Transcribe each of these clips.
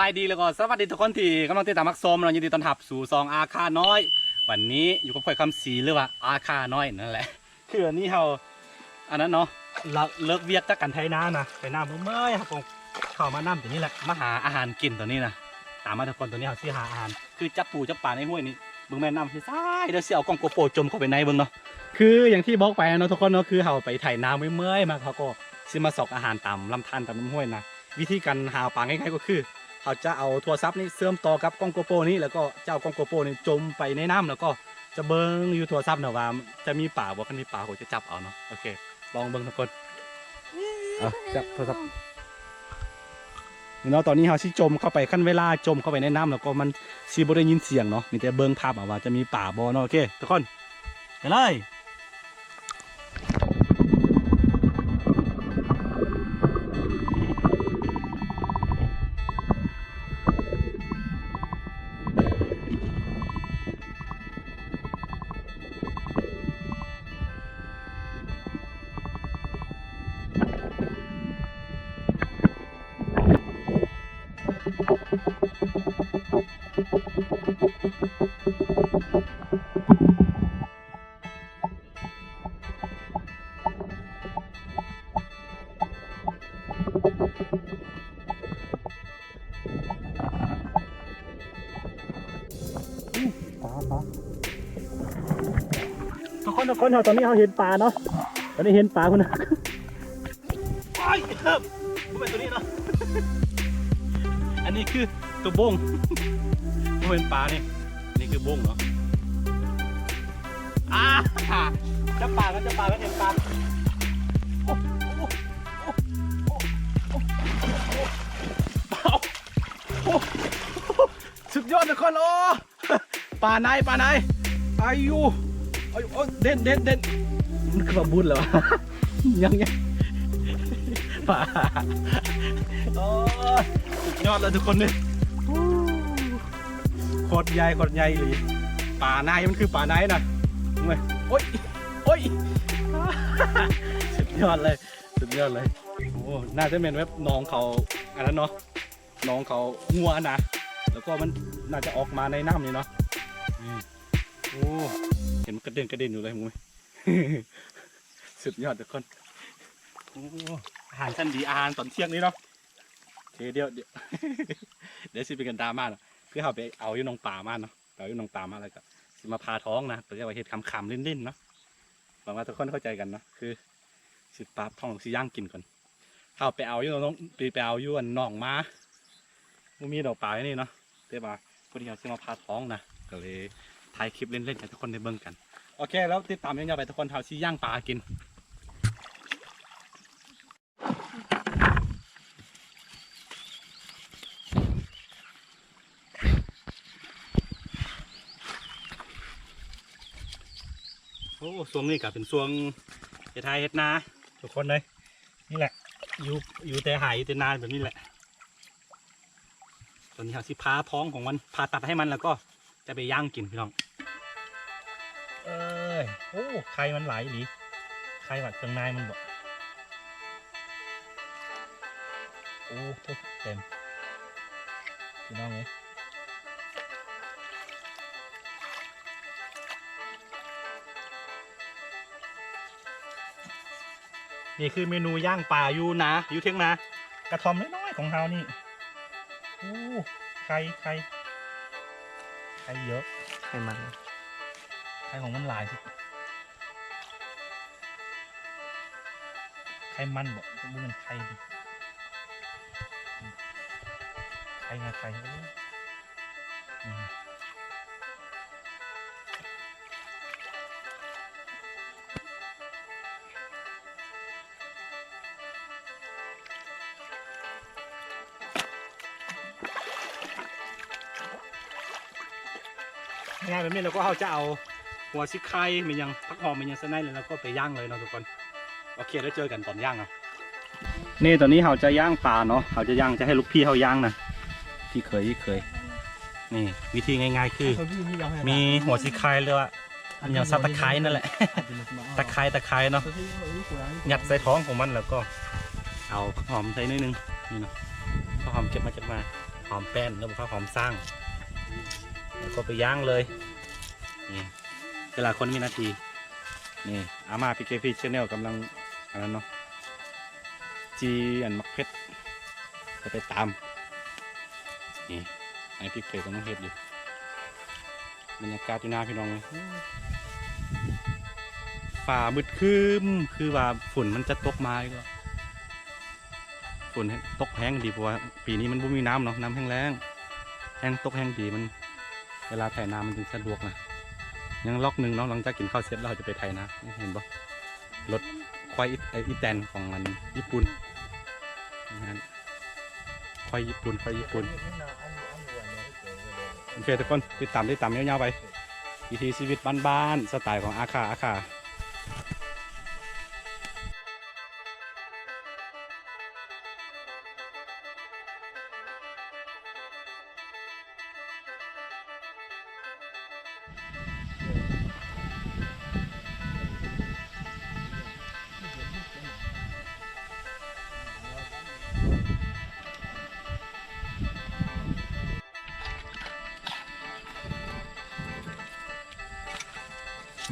ายดีแล้วก็สวัสดีทุกคนที่กำลังติดตามมักชมเรายินดีต้อนรับสู่ซองอาคาน้อยวันนี้อยู่กับข่อยคำศรีหรือว่าอาคาน้อยนั่นแหละคืออันนี้เราอันนั้นเนาะเลิกเวียกจากกันไทยน้ำนะไปน้ำเมื่อยครับผมเข้ามาน้ำตัวนี้แหละมาหาอาหารกินตัวนี้นะตามมาทุกคนตัวนี้เราสิหาอาหารคือจับปูจับปลาในห้วยนี้เบิ่งแม่น้ำที่ซ้ายเดี๋ยวเสี่ยวกล้องโกโปรจมเข้าไปในเบิ่งเนาะคืออย่างที่บอกไปเนาะทุกคนเนาะคือเราไปไถน้ำเมื่อยมาเขาก็ซื้อมาสอกอาหารตามลำธารตามน้ำห้วยนะวิธีการหาปลาง่ายๆก็คือเขาจะเอาโทรศัพท์นี่เชื่อมต่อกับกล้องโกโปรนี้แล้วก็เจ้ากล้องโกโปรนี่จมไปในน้ำแล้วก็จะเบิ้งอยู่โทรศัพท์เนาะว่าจะมีป่าบ่คันมีป่าผมจะจับเอาเนาะโอเคลองเบิ้งทุกคนจับโทรศัพท์เนาะตอนนี้เขาชิจมเข้าไปขั้นเวลาจมเข้าไปในน้ำแล้วก็มันซีบ่ได้ยินเสียงเนาะมีแต่เบิ้งภาพว่าจะมีป่าบ่เนาะโอเคทุกคนไปเลยทุกคนตอนนี้เราเห็นปลาเนาะตอนนี้เห็นปลาคุณนะไอ้ครับมันเป็นตัวนี้เนาะอันนี้คือตัวบงมันเป็นปลานี่นี่คือบงเนาะจะปลากันเห็นปลาสุดยอดทุกคนโอ้ปลาไหนอายุเด่นมันคือมาบุญเหรอยังป่าสุดยอดเลยทุกคนเลยโคตรใหญ่เลยป่าไหนมันคือป่าไหนนะโอ้ยสุดยอดเลยโอ้น่าจะเป็นเว็บน้องเขาอันนั้นเนาะน้องเขางัวนะแล้วก็มันน่าจะออกมาในน้ำนี่เนาะโอ้เห็นมันกระเด็นอยู่เลยมึงสุดยอดทุกคนอาหารชั้นดีอาหารตอนเที่ยงนี้เนาะเดี๋ยวสิเป็นกันดราม่าเนาะคือเขาไปเอาอยู่นองป่ามาเนาะเอาอยู่นองป่ามาแล้วก็สิมาพาท้องนะเพื่อว่าเห็ดคำๆเล่นๆเนาะหวังว่าทุกคนเข้าใจกันเนาะคือสิปลาท้องสิย่างกินก่อนเขาไปเอาอยู่น้องไปเอาอยู่หนองมามีดอกป่านี่เนาะเดี๋ยวมาพอดีเขาสิมาพาท้องนะก็เลยถ่ายคลิปเล่นๆให้ทุกคนได้เบิ่งกันโอเคแล้วติดตามยังไงไปทุกคนเท่าที่ย่างปลากินโอ้ช่วงนี้ก็เป็นช่วงเฮ็ดไร่เฮ็ดนาทุกคนเลยนี่แหละอยู่แต่หายอยู่แต่นาแบบนี้แหละตอนนี้เขาสิพาท้องของมันพาตัดให้มันแล้วก็จะไปย่างกินพี่น้องโอ้ไข่มันหลายดีไข่หวัดเครื่องในมันบอกโอ้ทุกเต็มพี่น้องเลยนี่คือเมนูย่างป่าอยู่เที่ยงนากระทอมน้อยๆของเรานี่โอ้ไข่เยอะไข่ของมันหลายสิไข่มันบอกมันไข่ดิไข่งาไข่งานแบบนี้เราก็จะเอาหัวซิไข่มันยังพักหอมมันยังเส้นในเลยแล้วก็ไปย่างเลยเนาะทุกคนโอเคแล้วเจอกันตอนย่างอ่ะนี่ตอนนี้เราจะย่างปลาเนาะเราจะย่างจะให้ลูกพี่เขาย่างนะที่เคยนี่วิธีง่ายๆคือมีหัวซิไข่หรือว่าอย่างซับตะไคร้นั่นแหละตะไคร้เนาะยัดใส่ท้องของมันแล้วก็เอาหอมใส่นิดนึงนี่เนาะหอมเก็บมา หอมแป้นแล้วก็หอมสร้างแล้วก็ไปย่างเลยนี่เวลาคนมีนาทีนี่อาม่าพีเคพีชแนลกำลังอะไรเนาะจีอันมักเพชรจะไปตามนี่ไอพี่เคยกำลังเฮ็ดอยู่บรรยากาศที่น่าพี่น้องเลยฝ่ามืดคืมคือว่าฝุ่นมันจะตกมาก็ฝุ่นตกแห้งดีเพราะว่าปีนี้มันบ่มีน้ำเนาะน้ำแห้งแล้งแห้งตกแห้งดีมันเวลาถ่ายน้ำมันถึงสะดวกนะยังล็อกหนึ่งเนาะหลังจากกินข้าวเสร็จเราจะไปถ่ายน้ำเห็นปะรถควายอีแตนของมันญี่ปุ่นนะควายญี่ปุ่นโอเคทุกคนติดตามยาวๆไปวิถีชีวิตบ้านๆสไตล์ของอาคา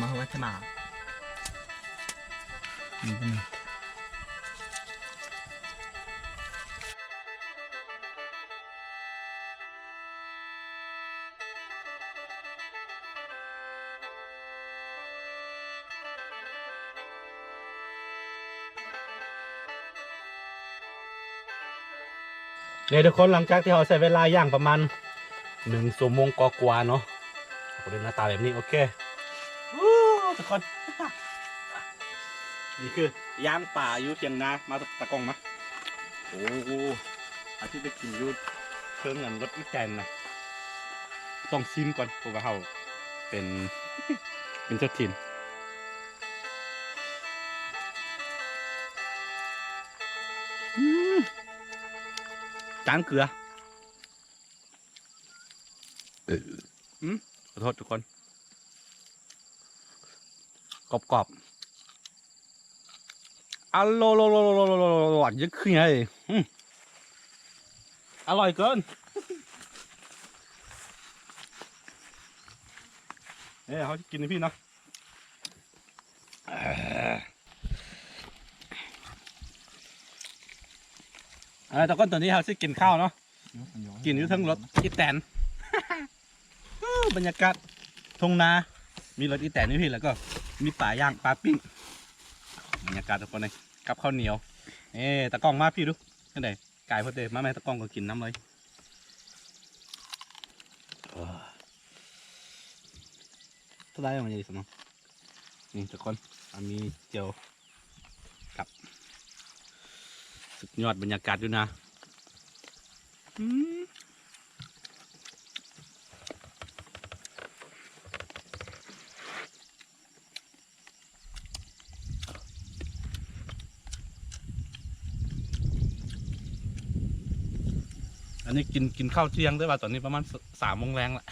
มาวัฒนาเนี่ยทุกคนหลังจากที่เราใช้เวลาย่างประมาณ1 ชั่วโมงกว่าๆเนาะก็ได้หน้าตาแบบนี้โอเคทุกคน นี่คือย่างป่าอยู่เทียงนามาตะกองมาโอ้โหอาที่ไปกินอยู่เพิ่งเงินรถอีแตนนะต้องซิมก่อนเพราะว่าเขาเป็น เป็นเจ้าถิ่นจานเกลือขอโทษทุกคนกรอบๆอร่อยยิ่งขึ้นเลยอร่อยเกินเขาจะกินให้พี่เนาะตะก้อนตัวนี้เขาจะกินข้าวเนาะกินอยู่ทั้งรถอีแตน บรรยากาศทุ่งนามีรถอีแตนนี่พี่แล้วก็มีป่าย่างปลาปิ้งบรรยากาศทุกคนเลยกับข้าวเหนียวตะกล้องมาพี่ดูนั่นไหนไก่พอดีมาแม่ตะกล้องก็กินน้ำเลยถ้าได้มันจะดีสมองนี่ทุกคนมีเจียวกับสุดยอดบรรยากาศด้วยนะอันนี้กินข้าวเที่ยงได้ป่ะตอนนี้ประมาณ3 โมงแรงละ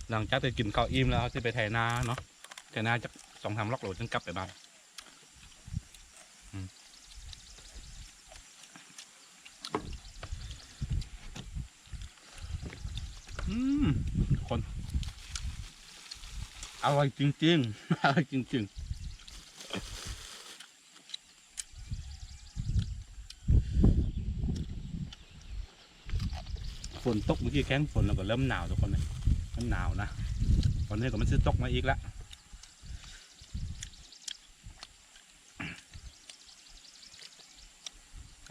หลังจากที่กินข้าวอิ่มแล้วจะไปไถนาเนาะไถนาจาก2-3 ล็อกโหลจนกลับไปบ้านคนอร่อยจริงๆอร่อยจริงๆฝนตกเมื่อกี้แข้งฝนแล้วก็เริ่มหนาวทุกคนเลยมันหนาวนะวันนี้ก็มันจะตกมาอีกแล้ว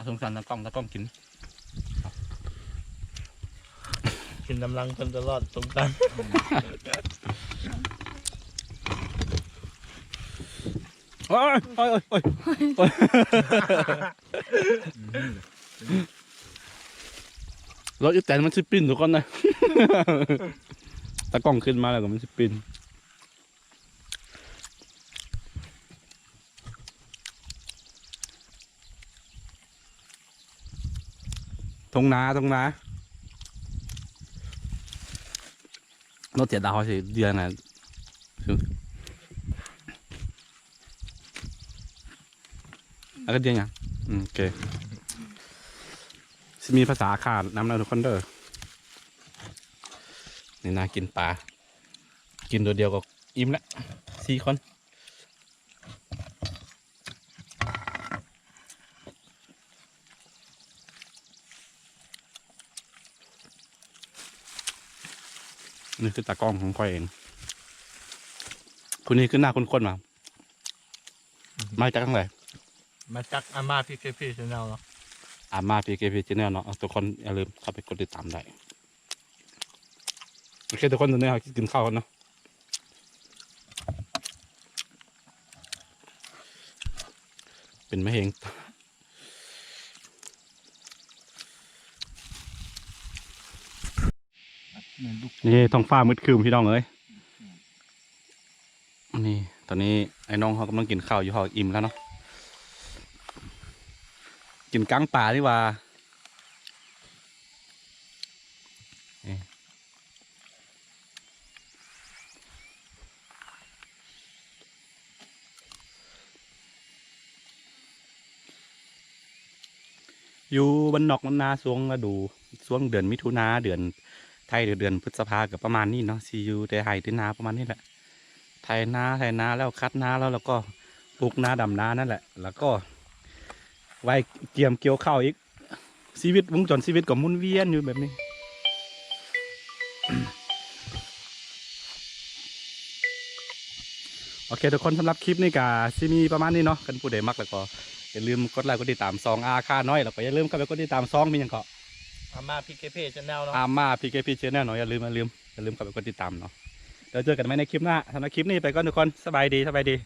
สงสารตะกล้องกิน กำลังคนตลอดตรงกันโอ้ยรถอีแตนมันสิปินทุกคนนะตะกล้องขึ้นมาแล้วก็มันสิปินทงนารถเสียดาวสิเดือนนะแล้วก็เดือนยังโอเค จะมีภาษาขาดน้ำนะทุกคนเด้อนี่น่ากินปลากินตัวเดียวก็อิ่มแล้ว4 คนนี่คือตากล้องของข้อยเองคนนี้คือหน้าคนๆมาจากทางไหน มาจากอาม่าพี่เคพี่ชแนลเนาะ อามาพีเคพีชแนลเนาะทุกคนอย่าลืมเข้าไปกดติดตามได้โอเคทุกคนตอนนี้เรากินข้าวกันเนาะเป็นมะเร็งนี่ท้องฟ้ามืดครึ้มพี่น้องเอ้ยนี่ตอนนี้ไอ้น้องเขากำลังกินข้าวอยู่เขาอิ่มแล้วเนาะกินก้างป่าดีกว่าอยู่บนนอกมันนาช่วงฤดูช่วงเดือนมิถุนาเดือนไทยเดือนพฤษภากับประมาณนี้เนาะซีอยู่แต่ไฮที่นาประมาณนี้แหละไทยนาแล้วคัดนาแล้วก็ปลูกนาดำนานั่นแหละแล้วก็ไว้เกี่ยวข้าวอีกชีวิตวงจรชีวิตก็หมุนเวียนอยู่แบบนี้ โอเคทุกคนสำหรับคลิปนี้ก็ซีมีประมาณนี้เนาะกันผู้ใดมักแล้วก็อย่าลืมกดไลค์กดติดตามซองอาค่าน้อยแล้วก็อย่าลืมเข้าไปกดติดตามซองมีอย่างก็ อาม่าพี่เคพี่ชแนลเนาะ อามาพีเคพีเชนแนลเนาะอย่าลืมเข้าไปกดติดตามเนาะเดี๋ยวเจอกันใหม่ในคลิปหน้าสำหรับคลิปนี้ไปก่อนทุกคนสบายดี